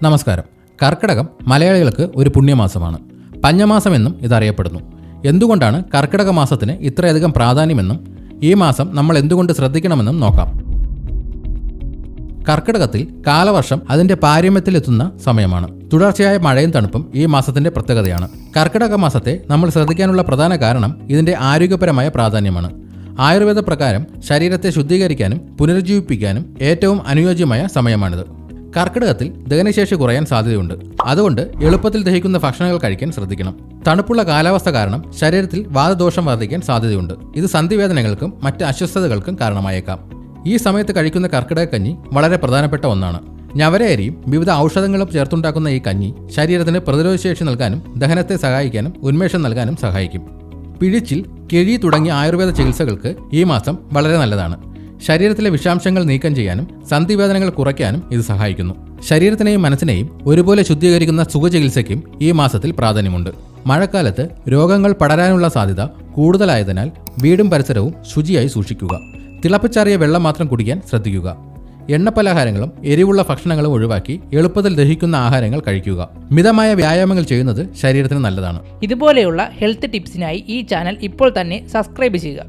നമസ്കാരം. കർക്കിടകം മലയാളികൾക്ക് ഒരു പുണ്യമാസമാണ്. പഞ്ഞമാസമെന്നും ഇതറിയപ്പെടുന്നു. എന്തുകൊണ്ടാണ് കർക്കിടക മാസത്തിന് ഇത്രയധികം പ്രാധാന്യമെന്നും ഈ മാസം നമ്മൾ എന്തുകൊണ്ട് ശ്രദ്ധിക്കണമെന്നും നോക്കാം. കർക്കിടകത്തിൽ കാലവർഷം അതിന്റെ പാരമ്യത്തിലെത്തുന്ന സമയമാണ്. തുടർച്ചയായ മഴയും തണുപ്പും ഈ മാസത്തിന്റെ പ്രത്യേകതയാണ്. കർക്കിടക മാസത്തെ നമ്മൾ ശ്രദ്ധിക്കാനുള്ള പ്രധാന കാരണം ഇതിന്റെ ആരോഗ്യപരമായ പ്രാധാന്യമാണ്. ആയുർവേദ പ്രകാരം ശരീരത്തെ ശുദ്ധീകരിക്കാനും പുനരുജ്ജീവിപ്പിക്കാനും ഏറ്റവും അനുയോജ്യമായ സമയമാണിത്. കർക്കിടകത്തിൽ ദഹനശേഷി കുറയാൻ സാധ്യതയുണ്ട്. അതുകൊണ്ട് എളുപ്പത്തിൽ ദഹിക്കുന്ന ഭക്ഷണങ്ങൾ കഴിക്കാൻ ശ്രദ്ധിക്കണം. തണുപ്പുള്ള കാലാവസ്ഥ കാരണം ശരീരത്തിൽ വാതദോഷം വർദ്ധിക്കാൻ സാധ്യതയുണ്ട്. ഇത് സന്ധിവേദനകൾക്കും മറ്റ് അസ്വസ്ഥതകൾക്കും കാരണമായേക്കാം. ഈ സമയത്ത് കഴിക്കുന്ന കർക്കിടക കഞ്ഞി വളരെ പ്രധാനപ്പെട്ട ഒന്നാണ്. ഞവരയരിയും വിവിധ ഔഷധങ്ങളും ചേർത്തുണ്ടാക്കുന്ന ഈ കഞ്ഞി ശരീരത്തിന് പ്രതിരോധശേഷി നൽകാനും ദഹനത്തെ സഹായിക്കാനും ഉന്മേഷം നൽകാനും സഹായിക്കും. പിഴിച്ചിൽ, കിഴി തുടങ്ങിയ ആയുർവേദ ചികിത്സകൾക്ക് ഈ മാസം വളരെ നല്ലതാണ്. ശരീരത്തിലെ വിഷാംശങ്ങൾ നീക്കം ചെയ്യാനും സന്ധിവേദനകൾ കുറയ്ക്കാനും ഇത് സഹായിക്കുന്നു. ശരീരത്തിനെയും മനസ്സിനെയും ഒരുപോലെ ശുദ്ധീകരിക്കുന്ന സുഖചികിത്സയ്ക്കും ഈ മാസത്തിൽ പ്രാധാന്യമുണ്ട്. മഴക്കാലത്ത് രോഗങ്ങൾ പടരാനുള്ള സാധ്യത കൂടുതലായതിനാൽ വീടും പരിസരവും ശുചിയായി സൂക്ഷിക്കുക. തിളപ്പിച്ചാറിയ വെള്ളം മാത്രം കുടിക്കാൻ ശ്രദ്ധിക്കുക. എണ്ണപ്പലഹാരങ്ങളും എരിവുള്ള ഭക്ഷണങ്ങളും ഒഴിവാക്കി എളുപ്പത്തിൽ ദഹിക്കുന്ന ആഹാരങ്ങൾ കഴിക്കുക. മിതമായ വ്യായാമങ്ങൾ ചെയ്യുന്നത് ശരീരത്തിന് നല്ലതാണ്. ഇതുപോലെയുള്ള ഹെൽത്ത് ടിപ്സിനായി ഈ ചാനൽ ഇപ്പോൾ തന്നെ സബ്സ്ക്രൈബ് ചെയ്യുക.